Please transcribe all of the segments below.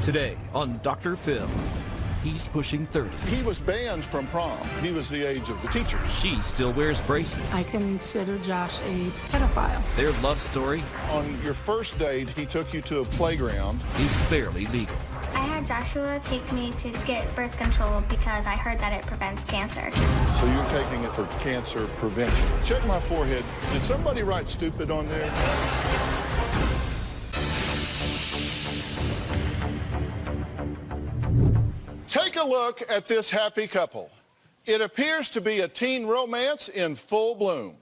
Today on Dr. Phil, he's pushing 30. He was banned from prom. He was the age of the teachers. She still wears braces. I consider Josh a pedophile. Their love story. On your first date, he took you to a playground. He's barely legal. I had Joshua take me to get birth control because I heard that it prevents cancer. So you're taking it for cancer prevention. Check my forehead. Did somebody write stupid on there? Take a look at this happy couple. It appears to be a teen romance in full bloom.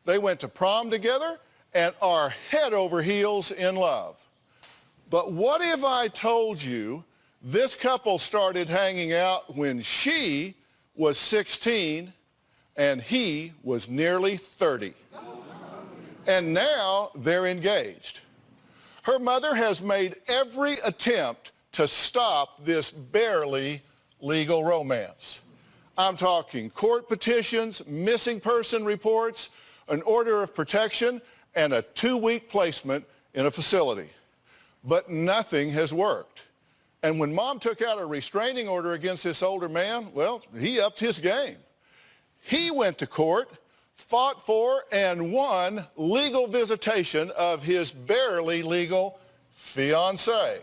They went to prom together and are head over heels in love. But what if I told you this couple started hanging out when she was 16 and he was nearly 30? And now they're engaged. Her mother has made every attempt to stop this barely legal romance. I'm talking court petitions, missing person reports, an order of protection, and a 2-week placement in a facility. But nothing has worked. And when Mom took out a restraining order against this older man, well, he upped his game. He went to court, fought for, and won legal visitation of his barely legal fiancée.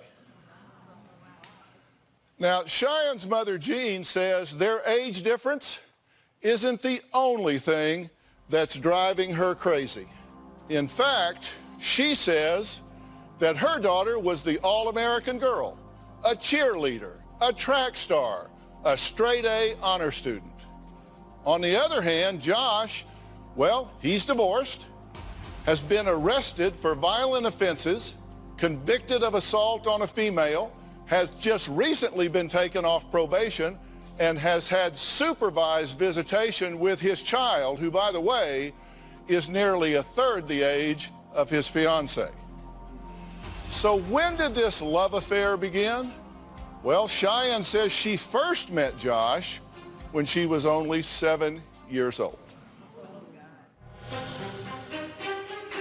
Now, Cheyenne's mother, Jean, says their age difference isn't the only thing that's driving her crazy. In fact, she says that her daughter was the all-American girl, a cheerleader, a track star, a straight-A honor student. On the other hand, Josh, well, he's divorced, has been arrested for violent offenses, convicted of assault on a female, has just recently been taken off probation, and has had supervised visitation with his child, who, by the way, is nearly a third the age of his fiancée. So when did this love affair begin? Well, Cheyenne says she first met Josh when she was only 7 years old.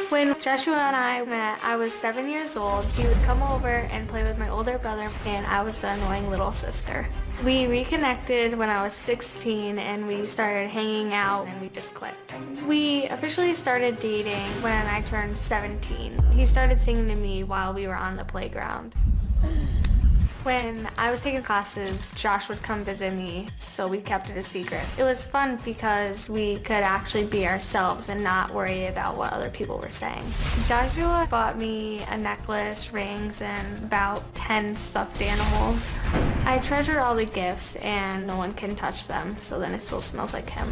When Joshua and I met, I was 7 years old. He would come over and play with my older brother, and I was the annoying little sister. We reconnected when I was 16, and we started hanging out, and we just clicked. We officially started dating when I turned 17. He started singing to me while we were on the playground. When I was taking classes, Josh would come visit me, so we kept it a secret. It was fun because we could actually be ourselves and not worry about what other people were saying. Joshua bought me a necklace, rings, and about 10 stuffed animals. I treasure all the gifts and no one can touch them, so then it still smells like him.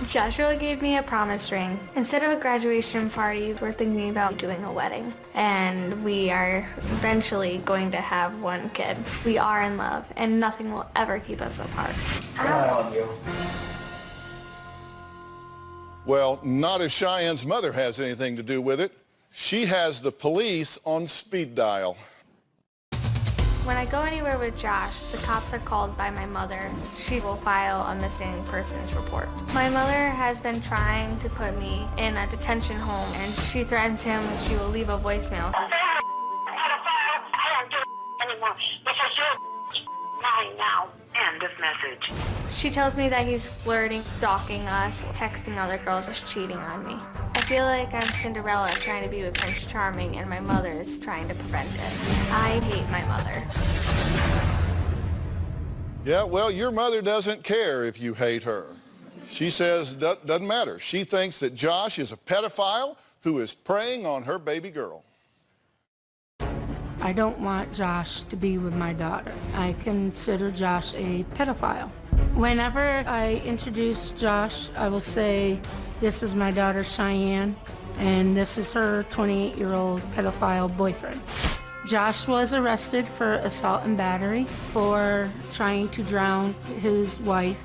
Joshua gave me a promise ring. Instead of a graduation party, we're thinking about doing a wedding. And we are eventually going to have one kid. We are in love, and nothing will ever keep us apart. I love you. Well, not if Cheyenne's mother has anything to do with it. She has the police on speed dial. When I go anywhere with Josh, the cops are called by my mother. She will file a missing persons report. My mother has been trying to put me in a detention home, and she threatens him that she will leave a voicemail. I don't do it anymore. This is your mine now. End of message. She tells me that he's flirting, stalking us, texting other girls, and cheating on me. I feel like I'm Cinderella trying to be with Prince Charming, and my mother is trying to prevent it. I hate my mother. Yeah, well, your mother doesn't care if you hate her. She says doesn't matter. She thinks that Josh is a pedophile who is preying on her baby girl. I don't want Josh to be with my daughter. I consider Josh a pedophile. Whenever I introduce Josh, I will say, this is my daughter Cheyenne, and this is her 28-year-old pedophile boyfriend. Josh was arrested for assault and battery, for trying to drown his wife,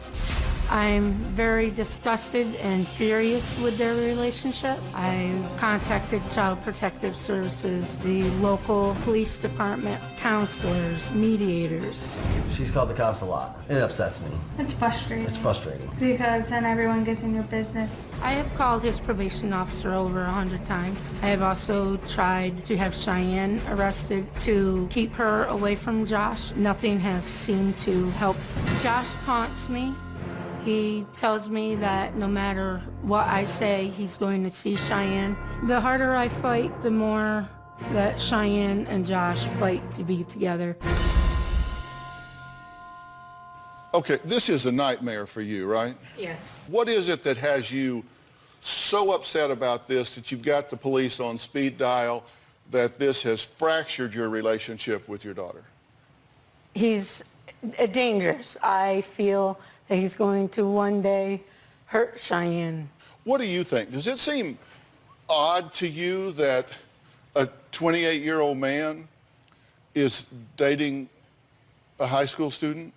I'm very disgusted and furious with their relationship. I contacted Child Protective Services, the local police department, counselors, mediators. She's called the cops a lot. It upsets me. It's frustrating. It's frustrating. Because then everyone gets in your business. I have called his probation officer over 100 times. I have also tried to have Cheyenne arrested to keep her away from Josh. Nothing has seemed to help. Josh taunts me. He tells me that no matter what I say, he's going to see Cheyenne. The harder I fight, the more that Cheyenne and Josh fight to be together. Okay, this is a nightmare for you, right? Yes. What is it that has you so upset about this that you've got the police on speed dial, that this has fractured your relationship with your daughter? He's dangerous. I feel that he's going to one day hurt Cheyenne. What do you think? Does it seem odd to you that a 28-year-old man is dating a high school student?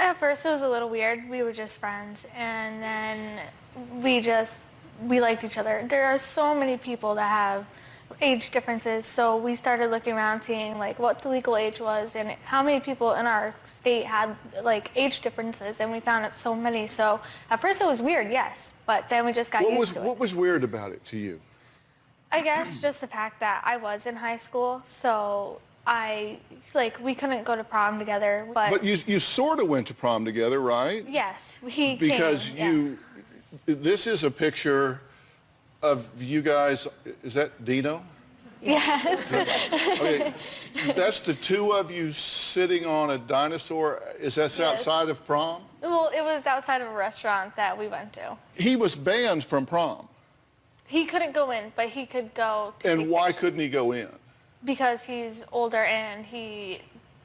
At first it was a little weird. We were just friends, and then we liked each other. There are so many people that have age differences, so we started looking around seeing like what the legal age was and how many people in our state had like age differences, and we found out so many. So at first it was weird, yes, but then we just got used to it. What was weird about it to you? I guess just the fact that I was in high school, so we couldn't go to prom together, But you sort of went to prom together, right? yes, we Because came, this is a picture of you guys. Is that Dino? Yes. Okay, that's the two of you sitting on a dinosaur. Is that outside of prom? Well, it was outside of a restaurant that we went to. He was banned from prom. He couldn't go in, but he could go to And take why pictures. couldn't he go in? Because he's older and the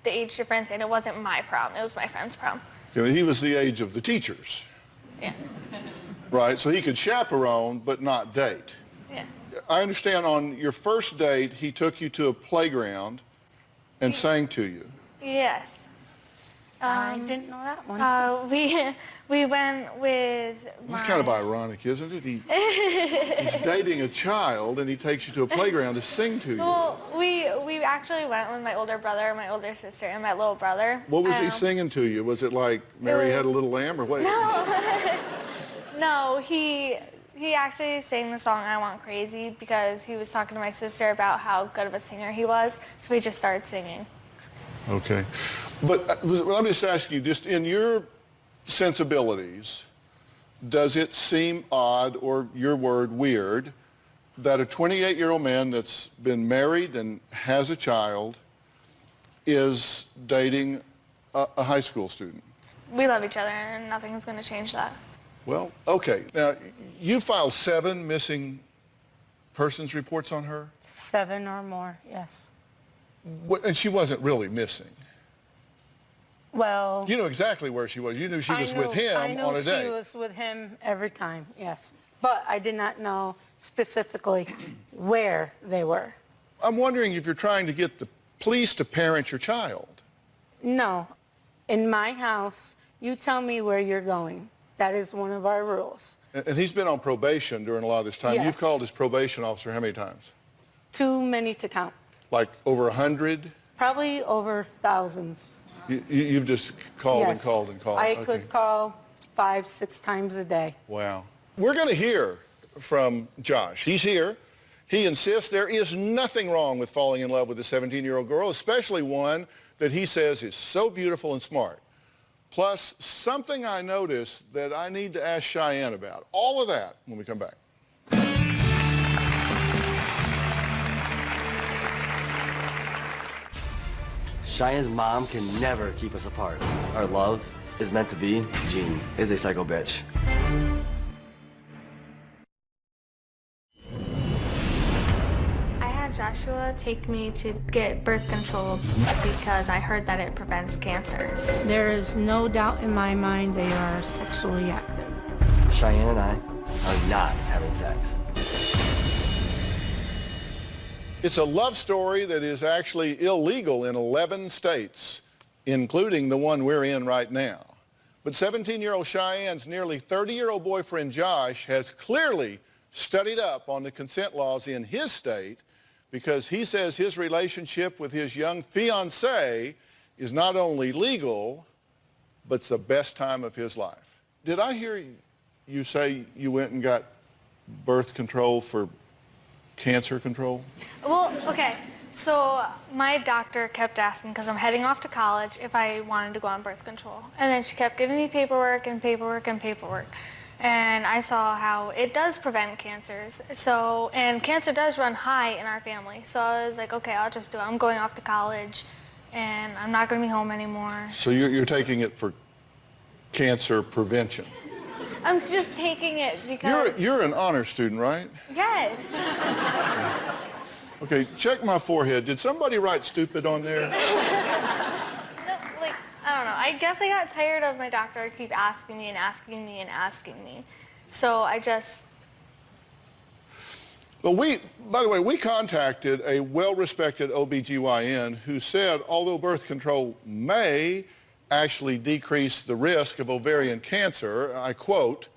age difference, and it wasn't my prom, it was my friend's prom. Okay, he was the age of the teachers, Yeah. right? So he could chaperone, but not date. Yeah. I understand on your first date, he took you to a playground and sang to you. Yes. I didn't know that one. We went with It's kind of ironic, isn't it? He's dating a child and he takes you to a playground to sing to you. Well, we actually went with my older brother, my older sister, and my little brother. What was he singing to you? Was it like Mary Had a Little Lamb or what? No, he actually sang the song I Want Crazy because he was talking to my sister about how good of a singer he was, so we just started singing. Okay. But let me just ask you, just in your sensibilities, does it seem odd, or your word, weird, that a 28-year-old man that's been married and has a child is dating a high school student? We love each other, and nothing's going to change that. Well, okay. Now, you filed 7 missing persons reports on her? 7 or more, yes. And she wasn't really missing. Well, You knew exactly where she was. You knew she was with him on a I date. knew she was with him every time, yes. But I did not know specifically where they were. I'm wondering if you're trying to get the police to parent your child. No. In my house, you tell me where you're going. That is one of our rules. And he's been on probation during a lot of this time. Yes. You've called his probation officer how many times? Too many to count. Like over 100? Probably over thousands. You've just called and Yes. called and called. I Okay. could call 5-6 times a day. Wow. We're going to hear from Josh. He's here. He insists there is nothing wrong with falling in love with a 17-year-old girl, especially one that he says is so beautiful and smart. Plus, something I noticed that I need to ask Cheyenne about. All of that when we come back. Cheyenne's mom can never keep us apart. Our love is meant to be. Jean is a psycho bitch. I had Joshua take me to get birth control because I heard that it prevents cancer. There is no doubt in my mind they are sexually active. Cheyenne and I are not having sex. It's a love story that is actually illegal in 11 states, including the one we're in right now. But 17-year-old Cheyenne's nearly 30-year-old boyfriend Josh has clearly studied up on the consent laws in his state because he says his relationship with his young fiancée is not only legal, but it's the best time of his life. Did I hear you say you went and got birth control for cancer control? Well, okay. So my doctor kept asking, because I'm heading off to college, if I wanted to go on birth control. And then she kept giving me paperwork and paperwork and paperwork. And I saw how it does prevent cancers. So, and cancer does run high in our family. So I was like, okay, I'll just do it. I'm going off to college and I'm not going to be home anymore. So you're taking it for cancer prevention? I'm just taking it because... You're an honor student, right? Yes. Okay, check my forehead. Did somebody write stupid on there? Like, I don't know. I guess I got tired of my doctor keep asking me and asking me and asking me. So I just... But by the way, we contacted a well-respected OBGYN who said although birth control may actually decrease the risk of ovarian cancer, I quote,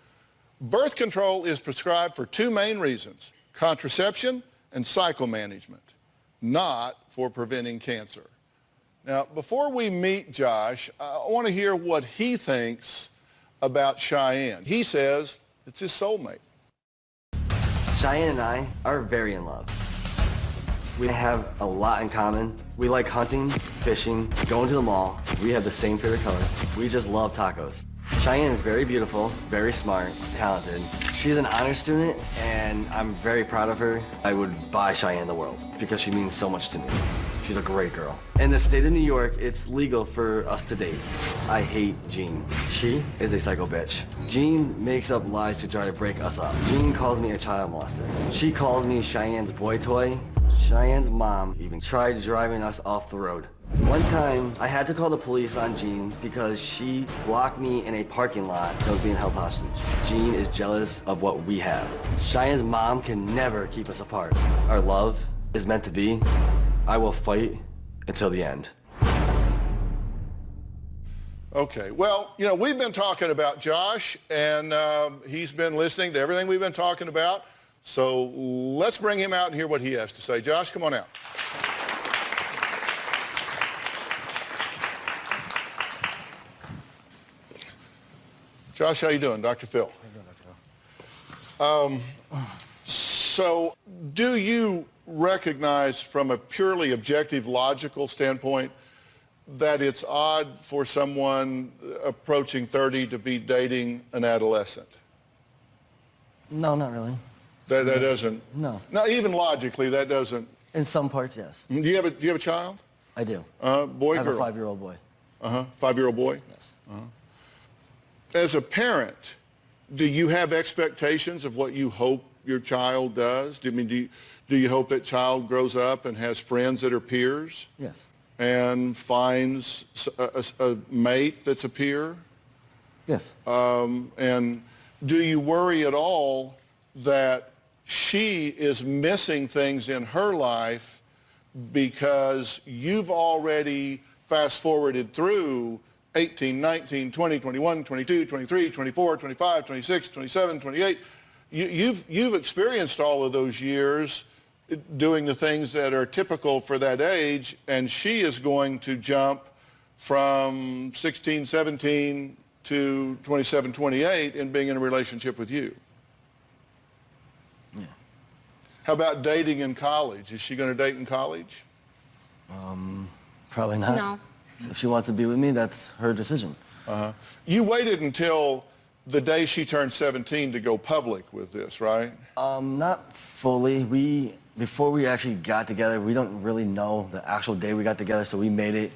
birth control is prescribed for two main reasons, contraception and cycle management, not for preventing cancer. Now, before we meet Josh, I want to hear what he thinks about Cheyenne. He says it's his soulmate. Cheyenne and I are very in love. We have a lot in common. We like hunting, fishing, going to the mall. We have the same favorite color. We just love tacos. Cheyenne is very beautiful, very smart, talented. She's an honor student, and I'm very proud of her. I would buy Cheyenne the world because she means so much to me. She's a great girl. In the state of New York, it's legal for us to date. I hate Jean. She is a psycho bitch. Jean makes up lies to try to break us up. Jean calls me a child molester. She calls me Cheyenne's boy toy. Cheyenne's mom even tried driving us off the road. One time, I had to call the police on Jean because she blocked me in a parking lot that was being held hostage. Jean is jealous of what we have. Cheyenne's mom can never keep us apart. Our love is meant to be. I will fight until the end. Okay, well, you know, we've been talking about Josh, and he's been listening to everything we've been talking about. So let's bring him out and hear what he has to say. Josh, come on out. Josh, how you doing? Dr. Phil. How you doing, Dr. Phil? So do you recognize from a purely objective, logical standpoint that it's odd for someone approaching 30 to be dating an adolescent? No, not really. That doesn't... No. Not even logically, that doesn't... In some parts, yes. Do you have a child? I do. Boy, I have girl? a 5-year-old boy. 5-year-old boy? Yes. As a parent, do you have expectations of what you hope your child does? Do you hope that child grows up and has friends that are peers? Yes. And finds a mate that's a peer? Yes. And do you worry at all that she is missing things in her life because you've already fast-forwarded through 18, 19, 20, 21, 22, 23, 24, 25, 26, 27, 28. You've experienced all of those years doing the things that are typical for that age, and she is going to jump from 16, 17 to 27, 28 in being in a relationship with you. Yeah. How about dating in college? Is she going to date in college? Probably not. No. If she wants to be with me, that's her decision. You waited until the day she turned 17 to go public with this, right? Not fully. Before we actually got together, we don't really know the actual day we got together, so we made it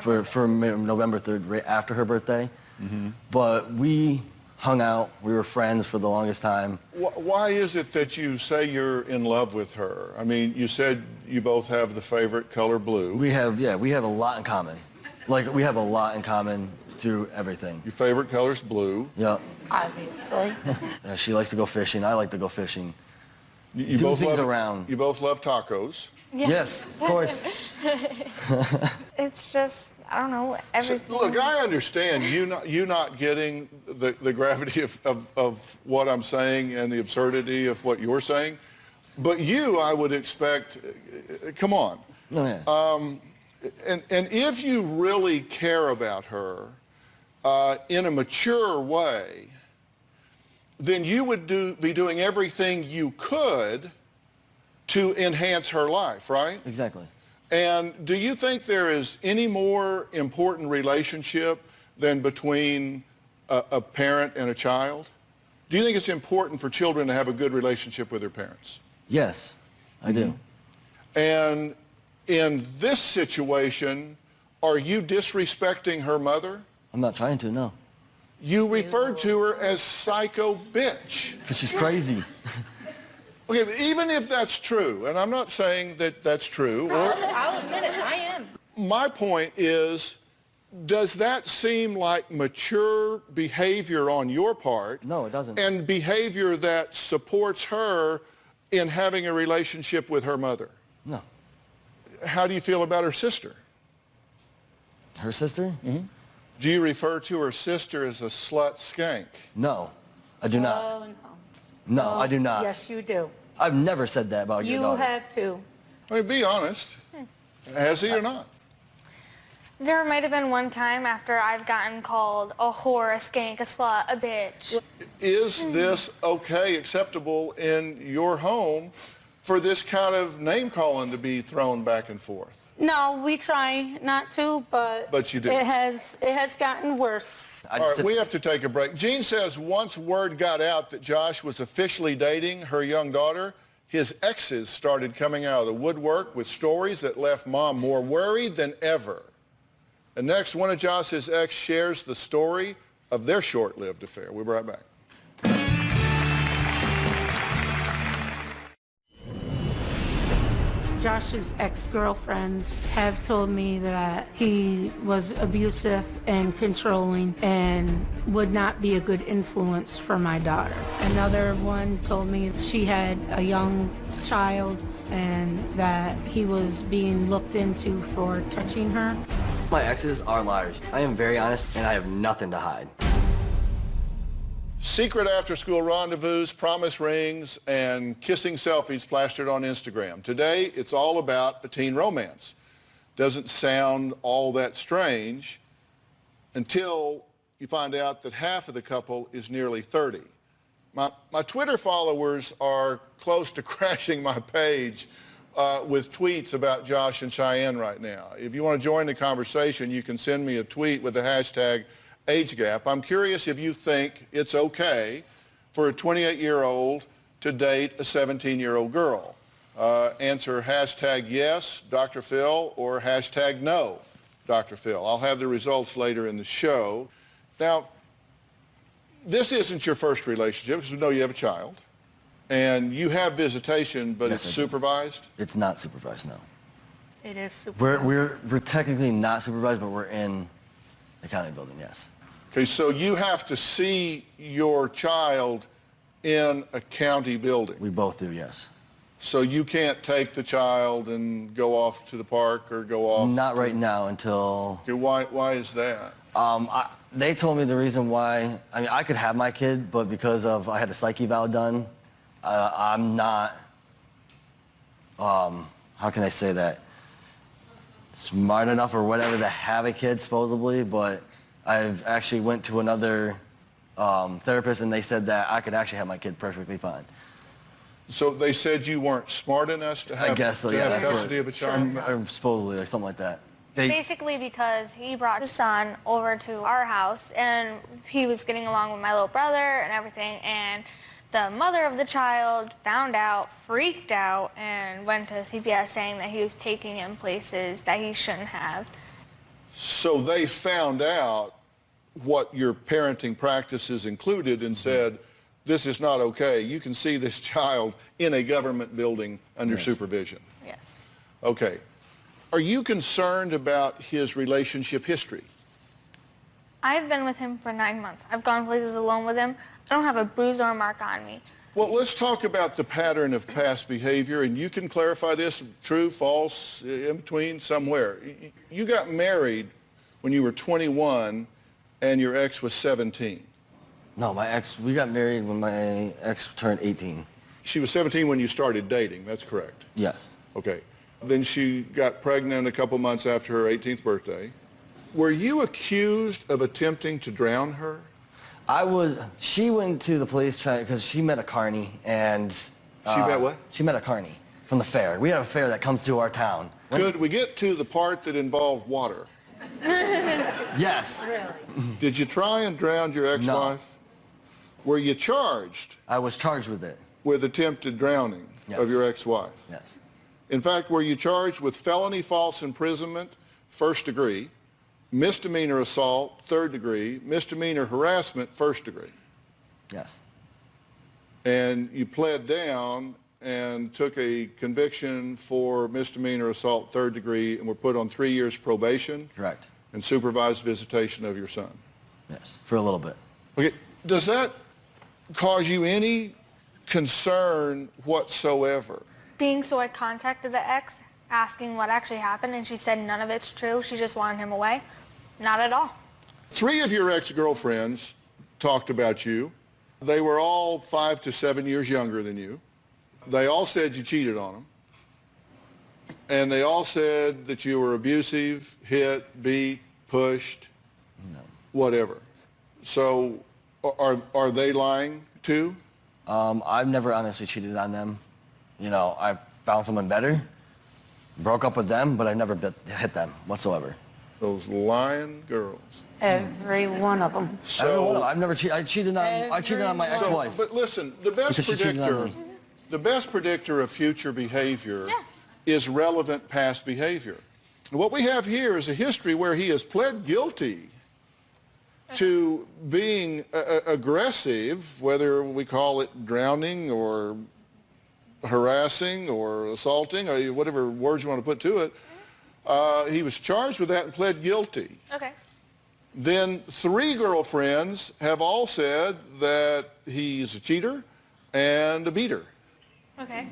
for November 3rd, right after her birthday. Mm-hmm. But we hung out. We were friends for the longest time. Why is it that you say you're in love with her? I mean, you said you both have the favorite color blue. We have a lot in common. Like, we have a lot in common through everything. Your favorite color's blue. Yep. Obviously. She likes to go fishing. I like to go fishing. You do both things love, around. You both love tacos. Yes, of course. It's just, I don't know, everything. So, look, I understand you not getting the gravity of what I'm saying and the absurdity of what you're saying, but you, I would expect, come on. Oh, yeah. And if you really care about her in a mature way, then you would be doing everything you could to enhance her life, right? Exactly. And do you think there is any more important relationship than between a parent and a child? Do you think it's important for children to have a good relationship with their parents? Yes, I do. And in this situation, are you disrespecting her mother? I'm not trying to, no. You referred to her as psycho bitch. Because she's crazy. Okay, but even if that's true, and I'm not saying that that's true. I'll admit it, I am. My point is, does that seem like mature behavior on your part? No, it doesn't. And behavior that supports her in having a relationship with her mother? No. How do you feel about her sister? Her sister? Mm-hmm. Do you refer to her sister as a slut skank? No, I do not. Oh, no. No, I do not. Yes, you do. I've never said that about your You daughter. have to. I mean, be honest. Has he or not? There might have been one time after I've gotten called a whore, a skank, a slut, a bitch. Is this okay, acceptable in your home for this kind of name calling to be thrown back and forth? No, we try not to, but you do. It has gotten worse. All right, we have to take a break. Jean says once word got out that Josh was officially dating her young daughter, his exes started coming out of the woodwork with stories that left Mom more worried than ever. And next, one of Josh's ex shares the story of their short-lived affair. We'll be right back. Josh's ex-girlfriends have told me that he was abusive and controlling and would not be a good influence for my daughter. Another one told me she had a young child and that he was being looked into for touching her. My exes are liars. I am very honest, and I have nothing to hide. Secret after-school rendezvous, promise rings, and kissing selfies plastered on Instagram. Today, it's all about a teen romance. Doesn't sound all that strange until you find out that half of the couple is nearly 30. My Twitter followers are close to crashing my page with tweets about Josh and Cheyenne right now. If you want to join the conversation, you can send me a tweet with the hashtag age gap. I'm curious if you think it's okay for a 28-year-old to date a 17-year-old girl. Answer hashtag yes, Dr. Phil, or hashtag no, Dr. Phil. I'll have the results later in the show. Now, this isn't your first relationship, because we know you have a child, and you have visitation, but Yes, it's I do. supervised? It's not supervised, no. It is super. We're technically not supervised, but we're in the county building, yes. Okay, so you have to see your child in a county building. We both do, yes. So you can't take the child and go off to the park or go off? Not right now until... Okay, why is that? They told me the reason why, I mean, I could have my kid, but because of, I had a psych eval done, I'm not, how can I say that? Smart enough or whatever to have a kid, supposedly, but I've actually went to another therapist and they said that I could actually have my kid perfectly fine. So they said you weren't smart enough to have, I guess so, to yeah. have That's custody what, of a child? or supposedly, or something like that. Basically because he brought his son over to our house and he was getting along with my little brother and everything, and the mother of the child found out, freaked out, and went to CBS saying that he was taking him places that he shouldn't have. So they found out what your parenting practices included and said, this is not okay. You can see this child in a government building under supervision. Yes. Okay. Are you concerned about his relationship history? I've been with him for 9 months. I've gone places alone with him. I don't have a bruise or a mark on me. Well, let's talk about the pattern of past behavior, and you can clarify this, true, false, in between, somewhere. You got married when you were 21 and your ex was 17? No, my ex, we got married when my ex turned 18. She was 17 when you started dating, that's correct? Yes. Okay. Then she got pregnant a couple months after her 18th birthday. Were you accused of attempting to drown her? She went to the police because she met a carny and... She met what? She met a carny from the fair. We have a fair that comes to our town. Could we get to the part that involved water? Yes. Really? Did you try and drown your ex-wife? No. Were you charged? I was charged with it. With attempted drowning of your ex-wife? Yes. In fact, were you charged with felony false imprisonment, 1st degree, misdemeanor assault, 3rd degree, misdemeanor harassment, 1st degree? Yes. And you pled down and took a conviction for misdemeanor assault, 3rd degree, and were put on 3 years probation? Correct. And supervised visitation of your son? Yes, for a little bit. Okay, does that cause you any concern whatsoever? So I contacted the ex asking what actually happened, and she said none of it's true. She just wanted him away. Not at all. 3 of your ex-girlfriends talked about you. They were all 5 to 7 years younger than you. They all said you cheated on them. And they all said that you were abusive, hit, beat, pushed, whatever. So are they lying too? I've never honestly cheated on them. You know, I found someone better, broke up with them, but I never hit them whatsoever. Those lying girls. Every one of them. Every one of them. I've never cheated. I cheated on my ex-wife. But listen, the best predictor of future behavior is relevant past behavior. And what we have here is a history where he has pled guilty to being aggressive, whether we call it drowning or harassing or assaulting, or whatever words you want to put to it. He was charged with that and pled guilty. Okay. Then 3 girlfriends have all said that he's a cheater and a beater. Okay.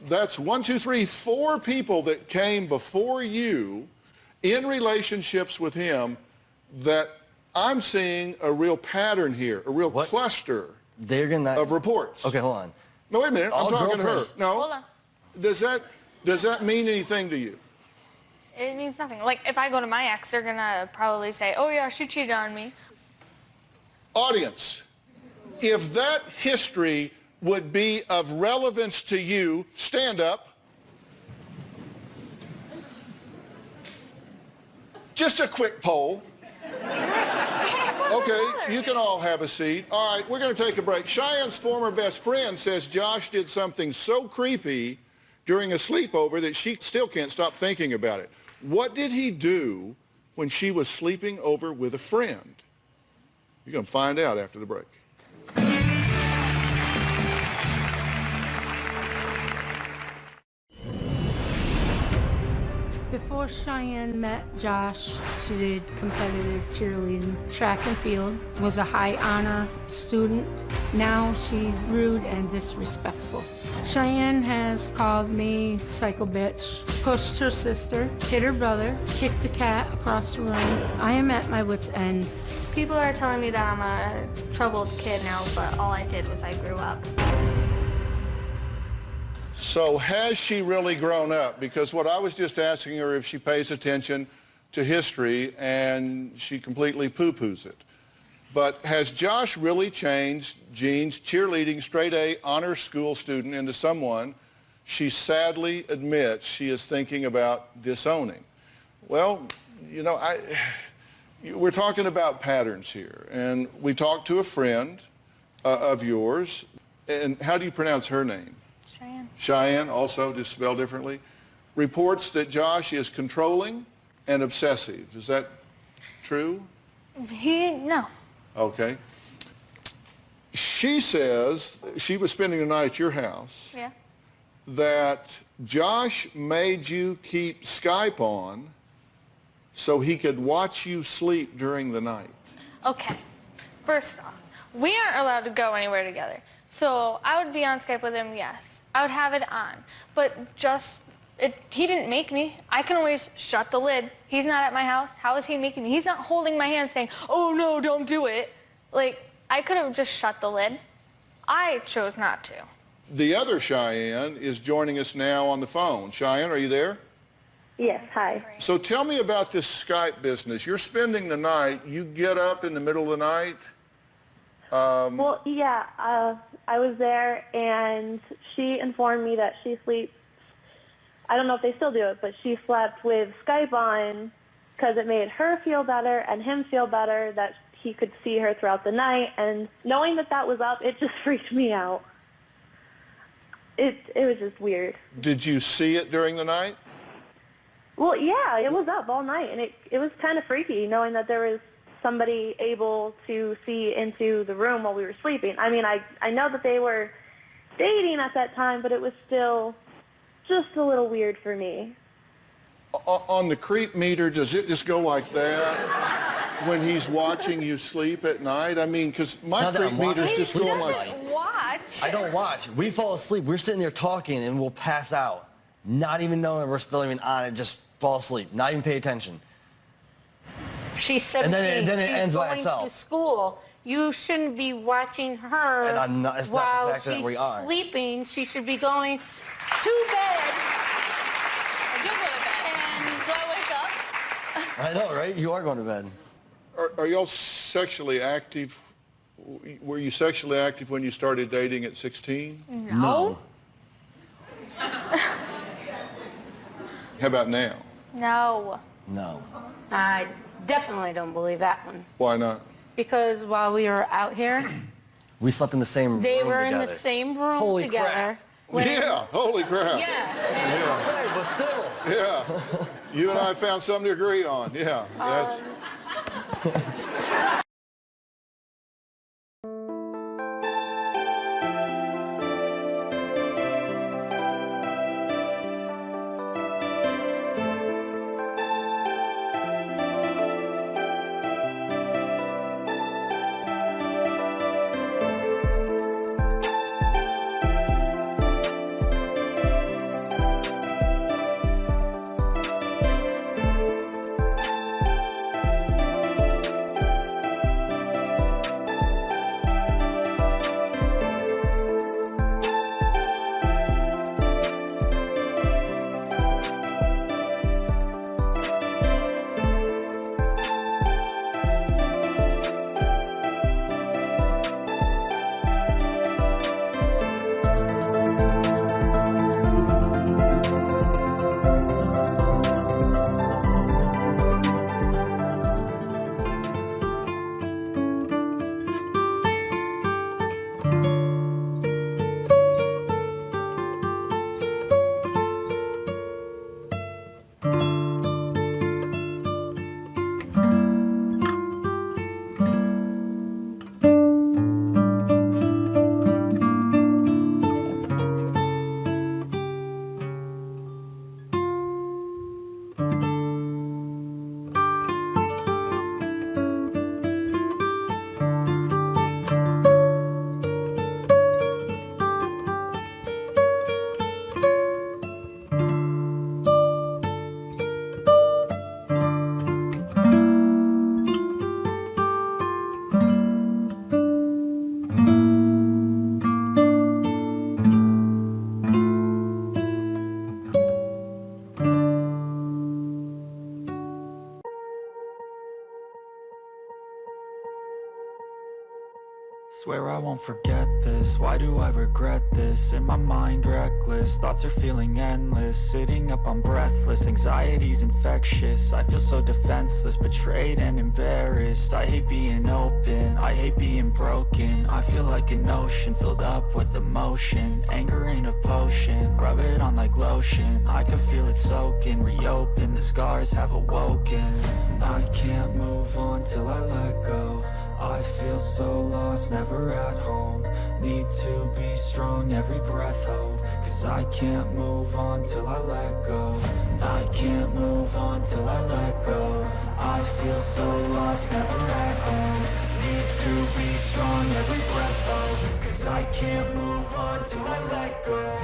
That's 1, 2, 3, 4 people that came before you in relationships with him that I'm seeing a real pattern here, a real cluster of reports. Okay, hold on. No, wait a minute. I'm talking to her. No. Hold on. Does that mean anything to you? It means nothing. Like, if I go to my ex, they're going to probably say, oh, yeah, she cheated on me. Audience, if that history would be of relevance to you, stand up. Just a quick poll. Okay, you can all have a seat. All right, we're going to take a break. Cheyenne's former best friend says Josh did something so creepy during a sleepover that she still can't stop thinking about it. What did he do when she was sleeping over with a friend? You're going to find out after the break. Before Cheyenne met Josh, she did competitive cheerleading, track and field, was a high honor student. Now she's rude and disrespectful. Cheyenne has called me psycho bitch, pushed her sister, hit her brother, kicked a cat across the room. I am at my wit's end. People are telling me that I'm a troubled kid now, but all I did was I grew up. So has she really grown up? Because what I was just asking her if she pays attention to history and she completely poo-poos it. But has Josh really changed Jean's cheerleading straight A honor school student into someone she sadly admits she is thinking about disowning? Well, you know, we're talking about patterns here. And we talked to a friend of yours. And how do you pronounce her name? Cheyenne, also just spelled differently, reports that Josh is controlling and obsessive. Is that true? No. Okay. She says she was spending the night at your house. Yeah. That Josh made you keep Skype on so he could watch you sleep during the night. Okay. First off, we aren't allowed to go anywhere together. So I would be on Skype with him, yes. I would have it on. But just He didn't make me. I can always shut the lid. He's not at my house. How is he making me? He's not holding my hand saying, oh no, don't do it. Like, I could have just shut the lid. I chose not to. The other Cheyenne is joining us now on the phone. Cheyenne, are you there? Yes, hi. So tell me about this Skype business. You're spending the night. You get up in the middle of the night. Well, yeah, I was there, and she informed me that she sleeps, I don't know if they still do it, but she slept with Skype on because it made her feel better and him feel better that he could see her throughout the night. And knowing that that was up, it just freaked me out. It was just weird. Did you see it during the night? Well, yeah, it was up all night, and it was kind of freaky knowing that there was somebody able to see into the room while we were sleeping. I mean, I know that they were dating at that time, but it was still just a little weird for me. On the creep meter, does it just go like that when he's watching you sleep at night? I mean, because my creep meter's just going like... Watch. I don't watch. We fall asleep. We're sitting there talking, and we'll pass out, not even knowing we're still even on it, just fall asleep, not even pay attention. She's 17. And then it ends by She's itself. going to school. You shouldn't be watching her And I'm not, it's not while the fact that she's we are. sleeping. She should be going to bed. I do go to bed. And do I wake up? I know, right? You are going to bed. Are y'all sexually active? Were you sexually active when you started dating at 16? No. How about now? No. No. I definitely don't believe that one. Why not? Because while we were out here, We slept in the same room they were in together. the same room Holy together. crap. Yeah, holy crap. Yeah. Right, but still. Yeah. You and I found something to agree on. Yeah. That's... Swear I won't forget this, why do I regret this? In my mind reckless, thoughts are feeling endless. Sitting up, I'm breathless, anxiety's infectious. I feel so defenseless, betrayed and embarrassed. I hate being open, I hate being broken. I feel like an ocean filled up with emotion. Anger ain't a potion, rub it on like lotion. I can feel it soaking, reopen, the scars have awoken. I can't move on till I let go. I feel so lost, never at home. Need to be strong, every breath hold. Cause I can't move on till I let go. I can't move on till I let go. I feel so lost, never at home. Need to be strong, every breath hold. Cause I can't move on till I let go.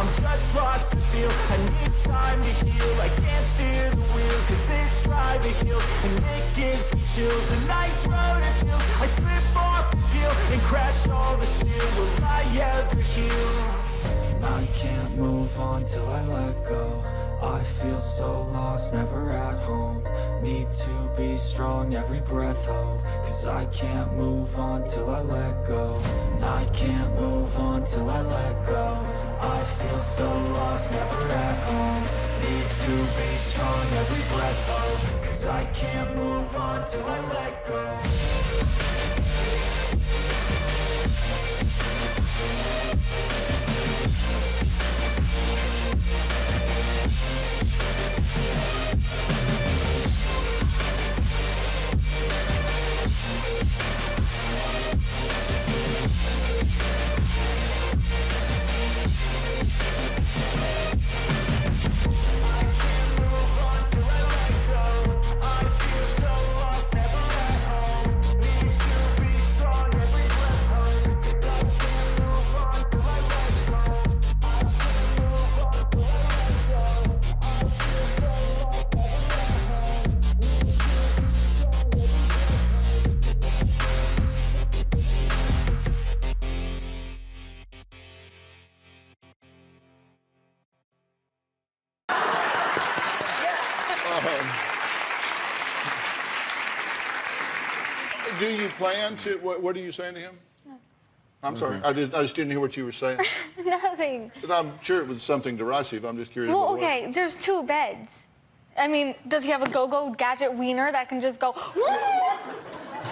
I'm just lost to feel. I need time to heal. I can't steer the wheel, cause this drive it heals, and it gives me chills. A nice road it feels. I slip off the peel and crash all the steel. Will I ever heal? I can't move on till I let go. I feel so lost, never at home. Need to be strong, every breath hold. Cause I can't move on till I let go. I can't move on till I let go. I feel so lost, never at home. Need to be strong, every breath hold. Cause I can't move on till I let go. Do you plan to, what are you saying to him? No. I'm sorry, I just didn't hear what you were saying. Nothing. But I'm sure it was something derisive. I'm just curious. Well, okay, there's 2 beds. I mean, does he have a go-go gadget wiener that can just go,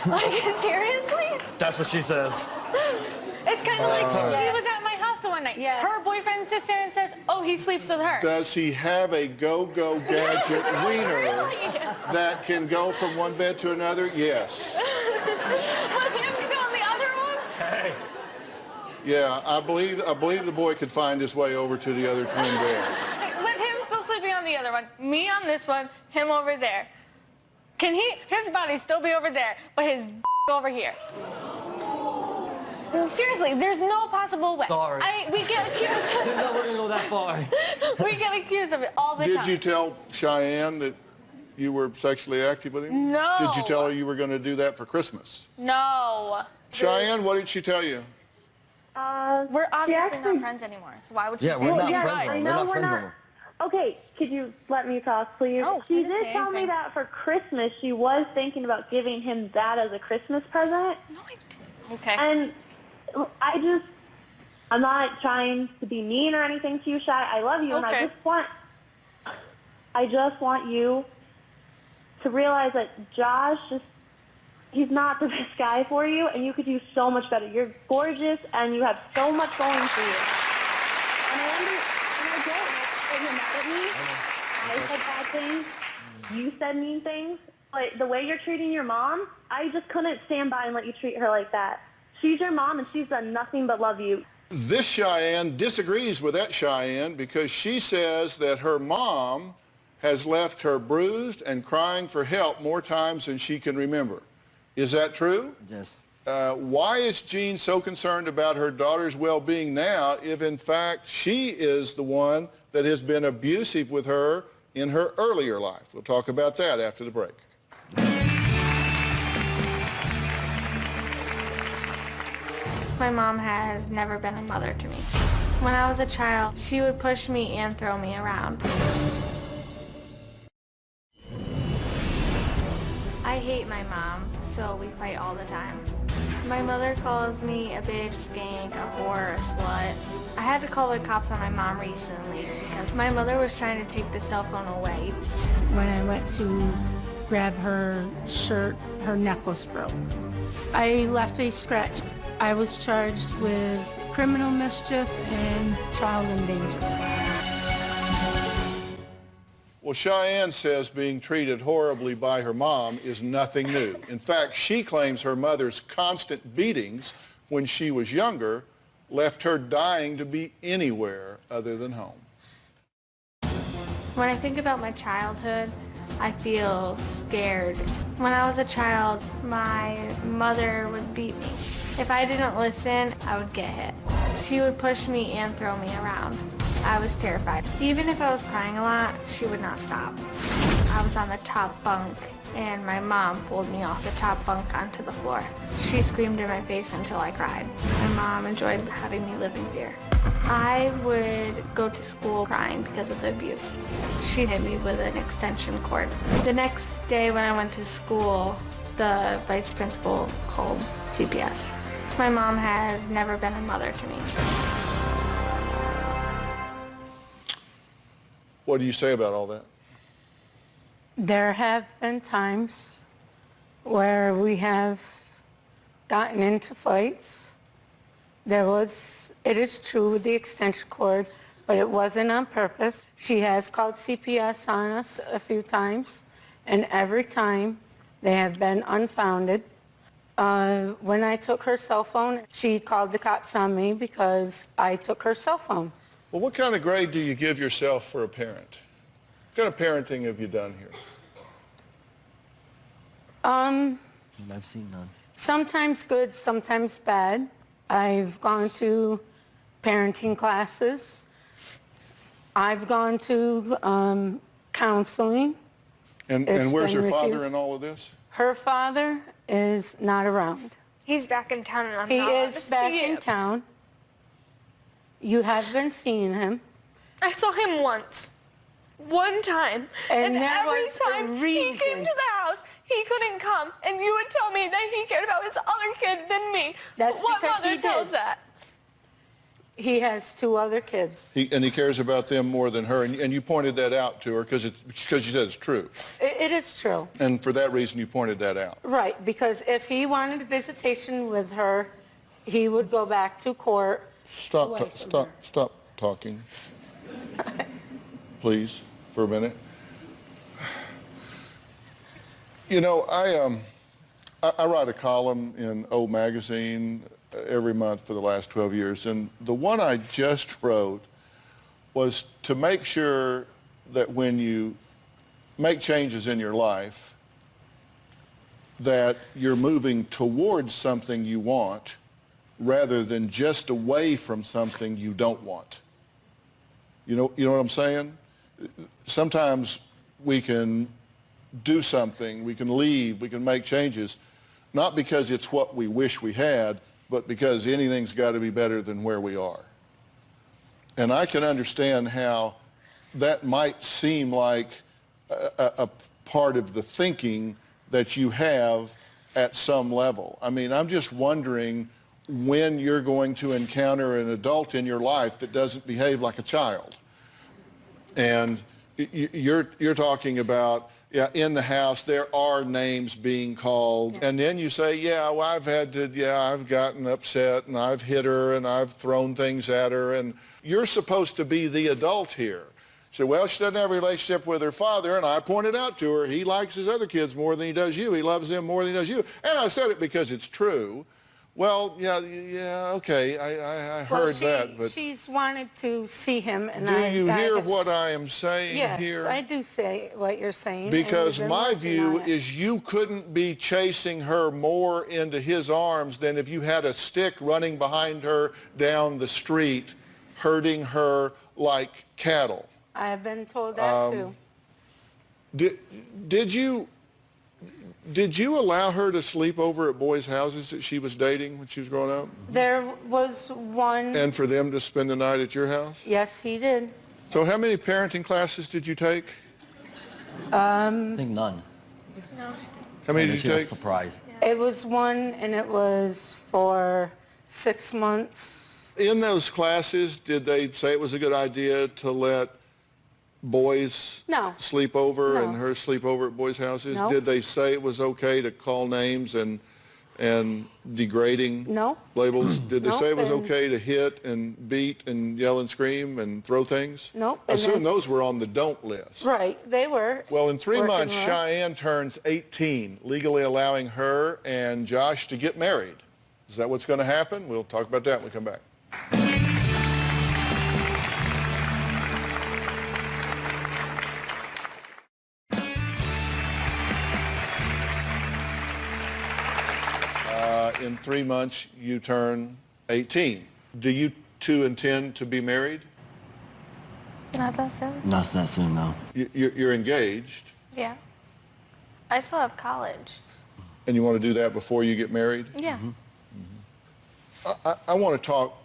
like, seriously? That's what she says. It's kind of like, he was at my house the one night. Yes. Her boyfriend sits there and says, oh, he sleeps with her. Does he have a go-go gadget wiener that can go from one bed to another? Yes. With him still on the other one? Hey. Yeah, I believe the boy could find his way over to the other twin bed. With him still sleeping on the other one, me on this one, him over there. Can his body still be over there, but his over here? Seriously, there's no possible way. Sorry. We get accused. We're not going to go that far. We get accused of it all the time. Did you tell Cheyenne that you were sexually active with him? No. Did you tell her you were going to do that for Christmas? No. Cheyenne, what did she tell you? We're obviously not friends anymore, so why would you say we're not that? friends anymore. We're not friends anymore. Okay, could you let me talk, please? Oh, she I didn't did say tell me anything. that for Christmas she was thinking about giving him that as a Christmas present. No, I didn't. Okay. And I'm not trying to be mean or anything to you, Shy. I love you, and Okay. I just want you to realize that Josh he's not the best guy for you, and you could do so much better. You're gorgeous, and you have so much going for you. And I get you're mad at me. I said bad things. You said mean things. But the way you're treating your mom, I just couldn't stand by and let you treat her like that. She's your mom, and she's done nothing but love you. This Cheyenne disagrees with that Cheyenne because she says that her mom has left her bruised and crying for help more times than she can remember. Is that true? Yes. Why is Jean so concerned about her daughter's well-being now if, in fact, she is the one that has been abusive with her in her earlier life? We'll talk about that after the break. My mom has never been a mother to me. When I was a child, she would push me and throw me around. I hate my mom, so we fight all the time. My mother calls me a bitch, skank, a whore, a slut. I had to call the cops on my mom recently because my mother was trying to take the cell phone away. When I went to grab her shirt, her necklace broke. I left a scratch. I was charged with criminal mischief and child endangerment. Well, Cheyenne says being treated horribly by her mom is nothing new. In fact, she claims her mother's constant beatings when she was younger left her dying to be anywhere other than home. When I think about my childhood, I feel scared. When I was a child, my mother would beat me. If I didn't listen, I would get hit. She would push me and throw me around. I was terrified. Even if I was crying a lot, she would not stop. I was on the top bunk, and my mom pulled me off the top bunk onto the floor. She screamed in my face until I cried. My mom enjoyed having me live in fear. I would go to school crying because of the abuse. She hit me with an extension cord. The next day when I went to school, the vice principal called CBS. My mom has never been a mother to me. What do you say about all that? There have been times where we have gotten into fights. It is true with the extension cord, but it wasn't on purpose. She has called CPS on us a few times, and every time they have been unfounded. When I took her cell phone, she called the cops on me because I took her cell phone. Well, what kind of grade do you give yourself for a parent? What kind of parenting have you done here? I've seen none. Sometimes good, sometimes bad. I've gone to parenting classes. I've gone to counseling. And where's her father in all of this? Her father is not around. He's back in town, and I'm He not allowed is to back see in him. town. You have been seeing him. I saw him once. One time. And that every was the time he reason. came to the house, he couldn't come. And you would tell me that he cared about his other kid than me. That's what because mother he tells did. that? He has 2 other kids. And he cares about them more than her, and you pointed that out to her because you said it's true. It is true. And for that reason, you pointed that out. Right, because if he wanted a visitation with her, he would go back to court. Stop talking, please, for a minute. You know, I write a column in O Magazine every month for the last 12 years, and the one I just wrote was to make sure that when you make changes in your life, that you're moving towards something you want rather than just away from something you don't want. You know what I'm saying? Sometimes we can do something, we can leave, we can make changes, not because it's what we wish we had, but because anything's got to be better than where we are. And I can understand how that might seem like a part of the thinking that you have at some level. I mean, I'm just wondering when you're going to encounter an adult in your life that doesn't behave like a child. And you're talking about, yeah, in the house, there are names being called. And then you say, yeah, well, I've gotten upset and I've hit her and I've thrown things at her. And you're supposed to be the adult here. So, well, she doesn't have a relationship with her father. And I pointed out to her, he likes his other kids more than he does you. He loves them more than he does you. And I said it because it's true. Well, yeah, okay, I heard that, but She's wanted to see him, and do you hear what I am saying here? Yes, I do say what you're saying. Because my view is you couldn't be chasing her more into his arms than if you had a stick running behind her down the street, herding her like cattle. I have been told that too. Did you allow her to sleep over at boys' houses that she was dating when she was growing up? There was one. And for them to spend the night at your house? Yes, he did. So how many parenting classes did you take? I think none. No. How many did you She was take? surprised. It was one, and it was for 6 months. In those classes, did they say it was a good idea to let boys sleep over and her sleep over at boys' houses? No. Did they say it was okay to call names and degrading labels? Did they say it was okay to hit and beat and yell and scream and throw things? Nope. I assume those were on the don't list. Right, they were. Well, in 3 months, list. Cheyenne turns 18, legally allowing her and Josh to get married. Is that what's going to happen? We'll talk about that when we come back. In 3 months, you turn 18. Do you two intend to be married? Not that soon. Not that soon, no. You're engaged, Yeah. I still have college. and you want to do that before you get married? Yeah. I want to talk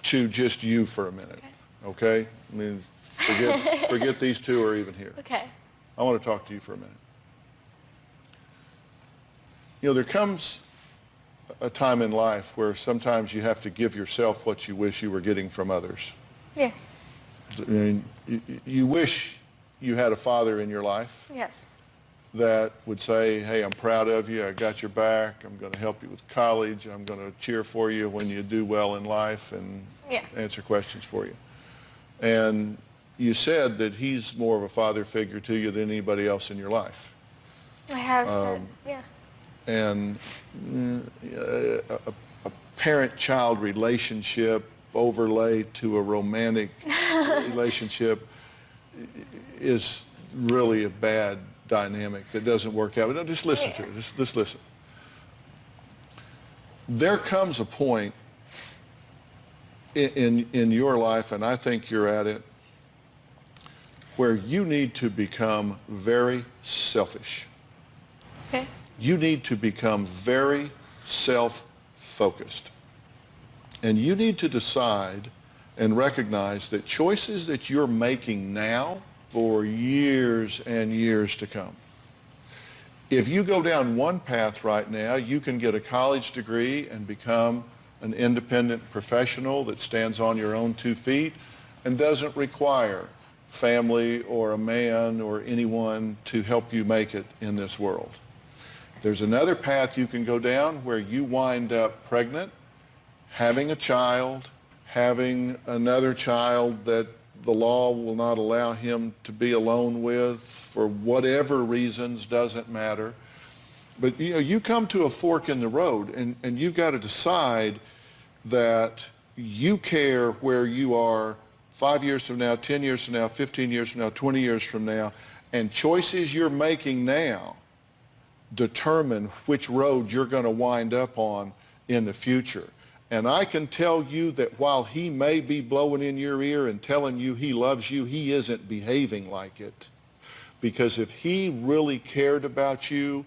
to just you for a minute, okay? I mean, forget these two are even here. Okay. I want to talk to you for a minute. You know, there comes a time in life where sometimes you have to give yourself what you wish you were getting from others. Yes. I mean, you wish you had a father in your life Yes. that would say, hey, I'm proud of you, I got your back, I'm going to help you with college, I'm going to cheer for you when you do well in life and answer questions for you. And you said that he's more of a father figure to you than anybody else in your life. I have said, yeah. And a parent-child relationship overlaid to a romantic relationship is really a bad dynamic that doesn't work out. But just listen to it. Just listen. There comes a point in your life, and I think you're at it, where you need to become very selfish. Okay. You need to become very self-focused. And you need to decide and recognize that choices that you're making now for years and years to come. If you go down one path right now, you can get a college degree and become an independent professional that stands on your own 2 feet and doesn't require family or a man or anyone to help you make it in this world. There's another path you can go down where you wind up pregnant, having a child, having another child that the law will not allow him to be alone with for whatever reasons, doesn't matter. But you know, you come to a fork in the road and you've got to decide that you care where you are 5 years from now, 10 years from now, 15 years from now, 20 years from now, and choices you're making now determine which road you're going to wind up on in the future. And I can tell you that while he may be blowing in your ear and telling you he loves you, he isn't behaving like it. Because if he really cared about you,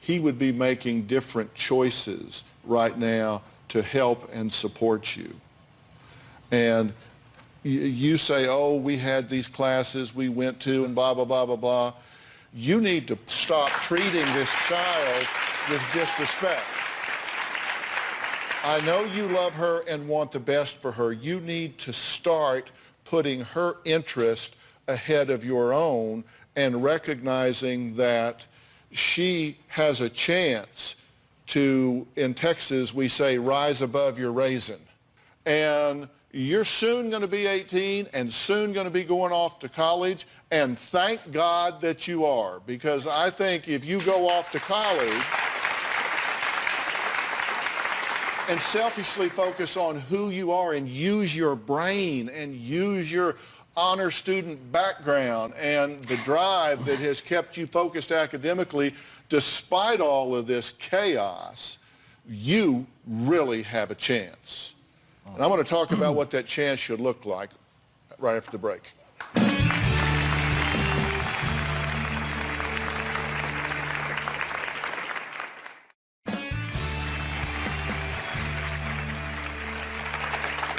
he would be making different choices right now to help and support you. And you say, oh, we had these classes we went to and blah, blah, blah, blah, blah. You need to stop treating this child with disrespect. I know you love her and want the best for her. You need to start putting her interest ahead of your own and recognizing that she has a chance to, in Texas, we say, rise above your raisin. And you're soon going to be 18 and soon going to be going off to college, and thank God that you are, because I think if you go off to college and selfishly focus on who you are and use your brain and use your honor student background and the drive that has kept you focused academically despite all of this chaos, you really have a chance. And I'm going to talk about what that chance should look like right after the break.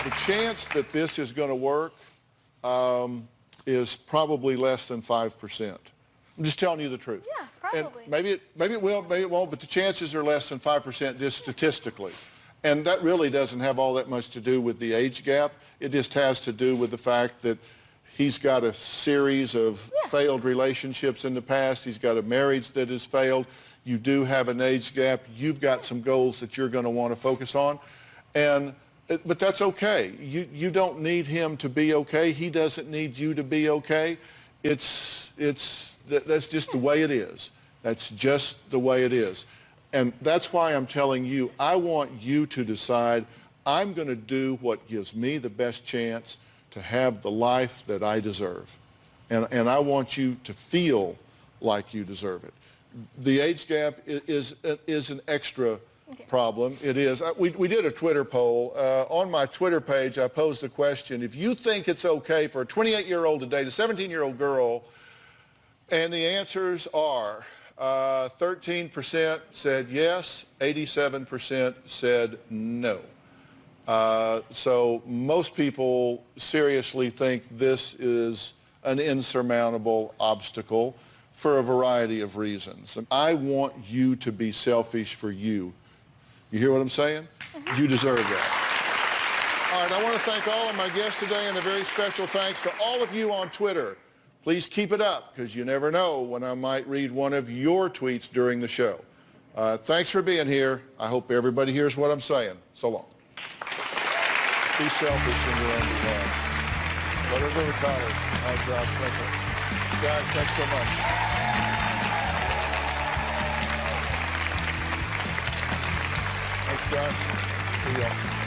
The chance that this is going to work is probably less than 5%. I'm just telling you the truth. Yeah, probably. And maybe it will, maybe it won't, but the chances are less than 5% just statistically. And that really doesn't have all that much to do with the age gap. It just has to do with the fact that he's got a series of failed relationships in the past. He's got a marriage that has failed. You do have an age gap. You've got some goals that you're going to want to focus on. But that's okay. You don't need him to be okay. He doesn't need you to be okay. That's just the way it is. That's just the way it is. And that's why I'm telling you, I want you to decide, I'm going to do what gives me the best chance to have the life that I deserve. And I want you to feel like you deserve it. The age gap is an extra problem. It is. We did a Twitter poll. On my Twitter page, I posed the question, if you think it's okay for a 28-year-old to date a 17-year-old girl, and the answers are 13% said yes, 87% said no. So most people seriously think this is an insurmountable obstacle for a variety of reasons. And I want you to be selfish for you. You hear what I'm saying? You deserve that. All right, I want to thank all of my guests today, and a very special thanks to all of you on Twitter. Please keep it up, because you never know when I might read one of your tweets during the show. Thanks for being here. I hope everybody hears what I'm saying. So long. Be selfish in your own behalf. Let her go to college. I'll drive quickly. Guys, thanks so much. Thanks, guys. See y'all.